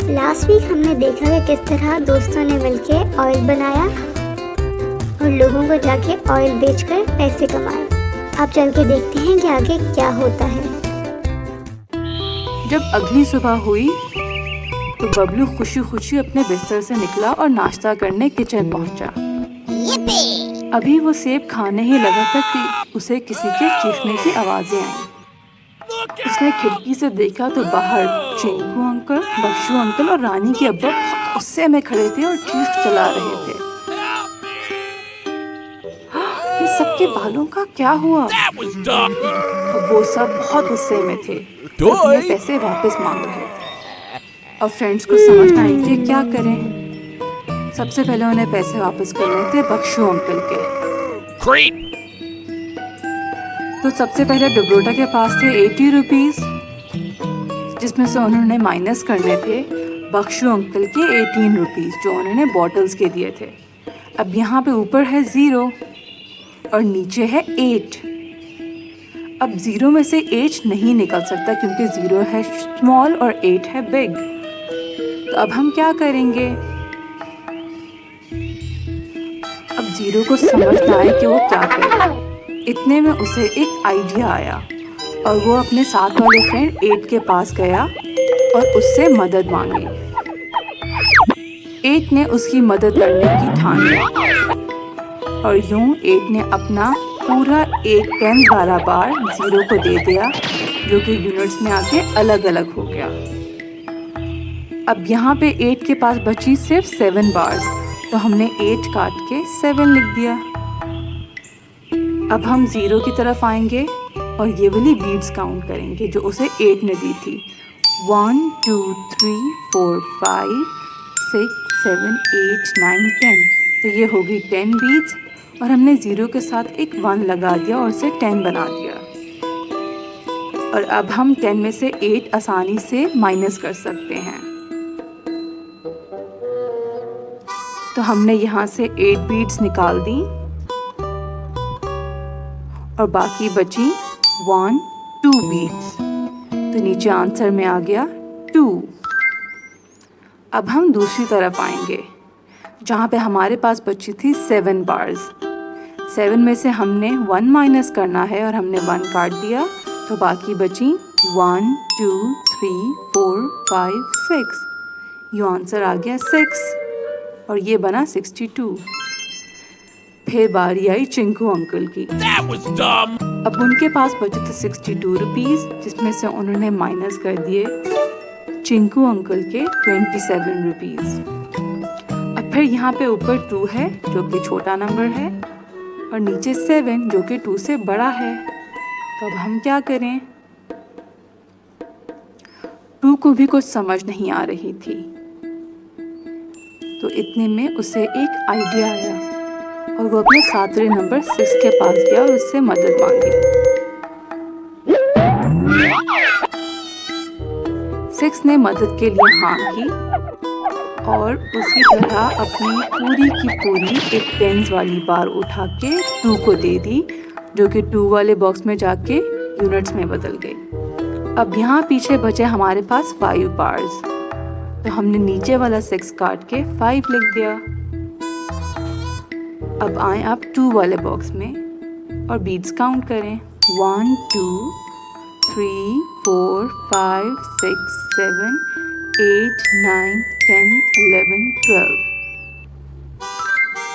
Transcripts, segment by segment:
Last week हमने देखा कि किस तरह दोस्तों ने मिलकर ऑयल बनाया और लोगों को जाके ऑयल बेचकर पैसे कमाए। अब चल के देखते हैं कि आगे क्या होता है। जब अगली सुबह हुई तो बबलू खुशी खुशी अपने बिस्तर से निकला और नाश्ता करने किचन पहुंचा। अभी वो सेब खाने ही लगा था कि उसे किसी के चीखने की आवाजें आई। उसने खिड़की से देखा तो बाहर चिंकू अंकल, बख्शू अंकल और रानी के अब्बा गुस्से में खड़े थे और चीख चला रहे थे। इन सबके बालों का क्या हुआ? वो सब बहुत गुस्से में थे, अपने पैसे वापस मांग रहे थे और फ्रेंड्स को समझ ना आई कि क्या करें। सबसे पहले उन्हें पैसे वापस करने थे बख्शू अंकल के। तो सबसे पहले डब्रोटा के पास थे 80 रुपीज़, जिसमें से उन्होंने माइनस करने थे बख्शू अंकल के 18 रुपीज़ जो उन्होंने बॉटल्स के दिए थे। अब यहाँ पे ऊपर है 0 और नीचे है 8। अब 0 में से 8 नहीं निकल सकता क्योंकि 0 है स्मॉल और 8 है बिग। तो अब हम क्या करेंगे? अब 0 को समझ ना आए कि वो क्या करे। इतने में उसे एक आइडिया आया और वो अपने साथ वाले फ्रेंड 8 के पास गया और उससे मदद मांगी। 8 ने उसकी मदद करने की ठान ली और यूं 8 ने अपना पूरा एक 10-12 बार 0 को दे दिया, जो कि यूनिट्स में आके अलग अलग हो गया। अब यहाँ पे 8 के पास बची सिर्फ 7 बार्स, तो हमने 8 काट के 7 लिख दिया। अब हम 0 की तरफ आएंगे और ये वाली बीट्स काउंट करेंगे जो उसे 8 ने दी थी। 1 2 3 4 5 6 7 8 9 10। तो ये होगी 10 बीट्स और हमने 0 के साथ एक 1 लगा दिया और उसे 10 बना दिया। और अब हम 10 में से 8 आसानी से माइनस कर सकते हैं। तो हमने यहाँ से 8 बीट्स निकाल दी और बाकी बची 1 2 बीट्स। तो नीचे आंसर में आ गया 2। अब हम दूसरी तरफ आएंगे जहाँ पे हमारे पास बची थी 7 बार्स। 7 में से हमने 1 माइनस करना है और हमने 1 काट दिया, तो बाकी बची 1 2 3 4 5 6। ये आंसर आ गया 6 और ये बना 62। फिर बारी आई चिंकू अंकल की। अब उनके पास बचे थे 62 रुपीज़, जिसमें से उन्होंने माइनस कर दिए चिंकू अंकल के 27 रुपीज़। अब फिर यहाँ पे ऊपर 2 है जो कि छोटा नंबर है और नीचे 7 जो कि 2 से बड़ा है। तो अब हम क्या करें? 2 को भी कुछ समझ नहीं आ रही थी, तो इतने में उसे एक आइडिया आया और वो अपने सातवें नंबर 6 के पास गया और उससे मदद मांगी। 6 ने मदद के लिए हाँ की और उसी तरह अपनी पूरी की पूरी एक पेन्स वाली बार उठा के 2 को दे दी, जो कि 2 वाले बॉक्स में जाके यूनिट्स में बदल गई। अब यहाँ पीछे बचे हमारे पास 5 बार्स, तो हमने नीचे वाला 6 काट के 5 लिख दिया। अब आए आप 2 वाले बॉक्स में और बीट्स काउंट करें। 1 2 3 4 5 6 7 8 9 10 11 12।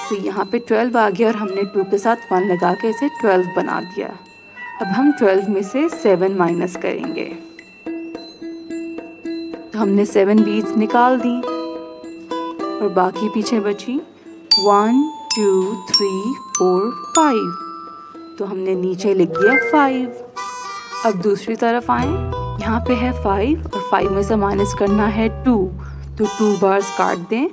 तो यहाँ पे 12 आ गया और हमने 2 के साथ 1 लगा के इसे 12 बना दिया। अब हम 12 में से 7 माइनस करेंगे, तो हमने 7 बीट्स निकाल दी और बाकी पीछे बची 1 2 3 4 5। तो हमने नीचे लिख दिया 5। अब दूसरी तरफ आए, यहाँ पे है 5 और 5 में से माइनस करना है 2, तो 2 बार्स काट दें।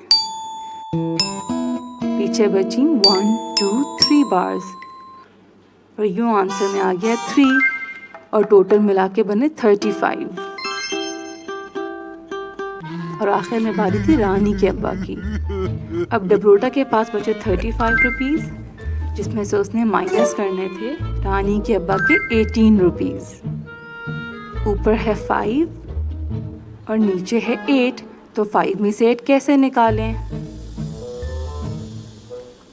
पीछे बची 1 2 3 बार्स और यूँ आंसर में आ गया 3 और टोटल मिला के बने 35। और आखिर में बारी थी रानी के अब्बा की। अब डब्रोटा के पास बचे 35 रुपीज़, जिसमें से उसने माइनस करने थे रानी के अब्बा के 18 रुपीज़। ऊपर है 5 और नीचे है 8, तो 5 में से 8 कैसे निकालें।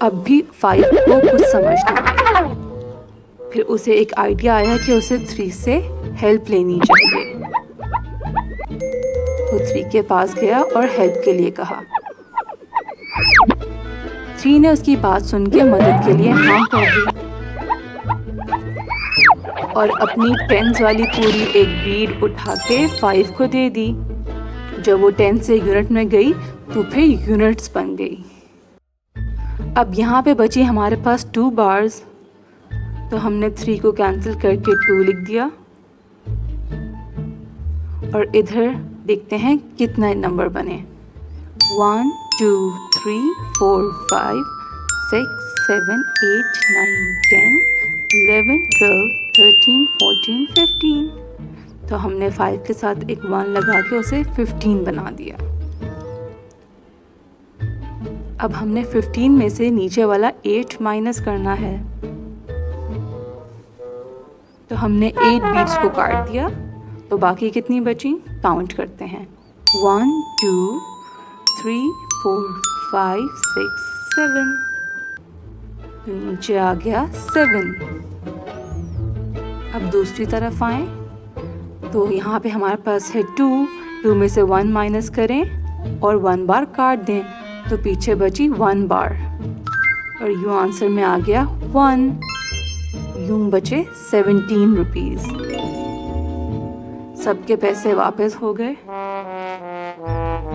अब भी 5 को कुछ समझना है। फिर उसे एक आइडिया आया कि उसे 3 से हेल्प लेनी चाहिए। वो 3 के पास गया और हेल्प के लिए कहा। 3 ने उसकी बात सुन के मदद के लिए हाँ कर दी और अपनी टेंस वाली पूरी एक बीड उठा के 5 को दे दी। जब वो 10 से यूनिट में गई तो फिर यूनिट्स बन गई। अब यहाँ पे बची हमारे पास 2 बार्स, तो हमने 3 को कैंसिल करके 2 लिख दिया और इधर देखते हैं कितना नंबर बने। 1 2 3 4 5 6 7 8 9 10 11 12 13 14 15। तो हमने 5 के साथ एक 1 लगा के उसे 15 बना दिया। अब हमने 15 में से नीचे वाला 8 माइनस करना है, तो हमने 8 बीट्स को काट दिया। तो बाकी कितनी बची काउंट करते हैं। 1 2 3 4 5 6 7। तो नीचे आ गया 7। अब दूसरी तरफ आए तो यहाँ पे हमारे पास है 2 में से 1 माइनस करें और 1 बार काट दें, तो पीछे बची 1 बार और यूँ आंसर में आ गया 1। यूँ बचे 17 रुपीज़। सबके पैसे वापस हो गए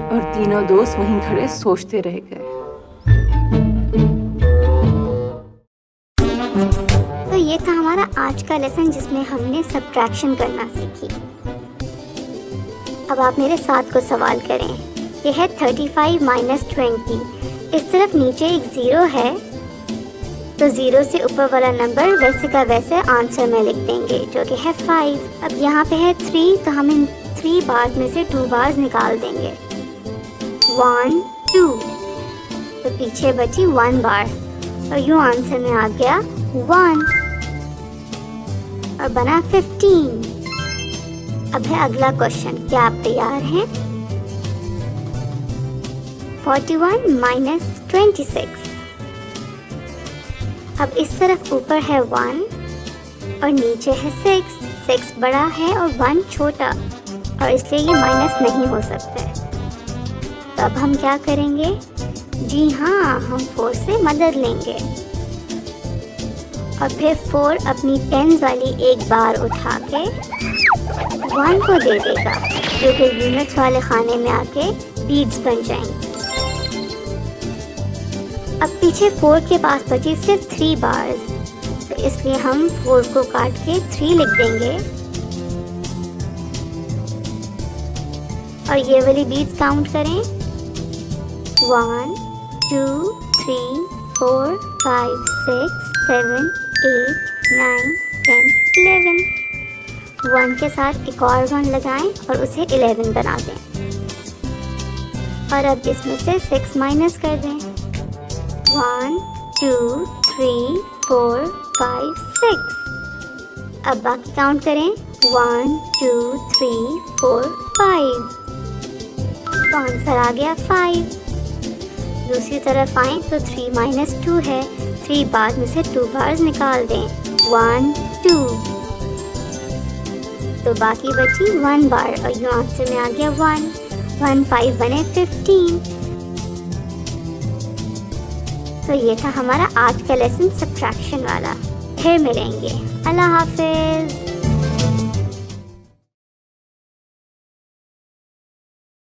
और तीनों दोस्त वहीं खड़े सोचते रह गए। तो ये था हमारा आज का लेसन जिसमें हमने सब्ट्रैक्शन करना सीखी। अब आप मेरे साथ को सवाल करें। ये है 35 माइनस 20। इस तरफ नीचे एक 0 है, तो 0 से ऊपर वाला नंबर वैसे का वैसे आंसर में लिख देंगे, जो कि है 5। अब यहाँ पे है 3, तो हम इन 3 बार्स में से 2 बार्स निकाल देंगे। 1 2, तो पीछे बची 1 बार और यूँ आंसर में आ गया 1 और बना 15। अब है अगला क्वेश्चन, क्या आप तैयार हैं? 41 माइनस 26। अब इस तरफ ऊपर है 1 और नीचे है 6। 6 बड़ा है और 1 छोटा, और इसलिए ये माइनस नहीं हो सकता है। तो अब हम क्या करेंगे? जी हाँ, हम 4 से मदद लेंगे और फिर 4 अपनी टेंस वाली एक बार उठा के 1 को दे देगा, जो कि यूनिट्स वाले खाने में आके बीट्स बन जाएंगे। अब पीछे 4 के पास बची सिर्फ 3 बार्स, तो इसलिए हम 4 को काट के 3 लिख देंगे और ये वाली बीट्स काउंट करें। 1 2 3 4 5 6 7 8 9 10 11। 1 के साथ एक और 1 लगाएं और उसे 11 बना दें और अब इसमें से 6 माइनस कर दें। 1 2 3 4 5 6। अब बाकी काउंट करें। 1 2 3 4 5। तो आंसर आ गया 5। दूसरी तरफ आए तो 3 माइनस 2 है। 3 बार में से 2 बार्स निकाल दें। 1 2, तो बाकी बची 1 बार और यूँ आंसर में आ गया 1। 1 5 बने 15। तो ये था हमारा आज का लेसन सब्ट्रैक्शन वाला। फिर मिलेंगे। अल्लाह हाफिज।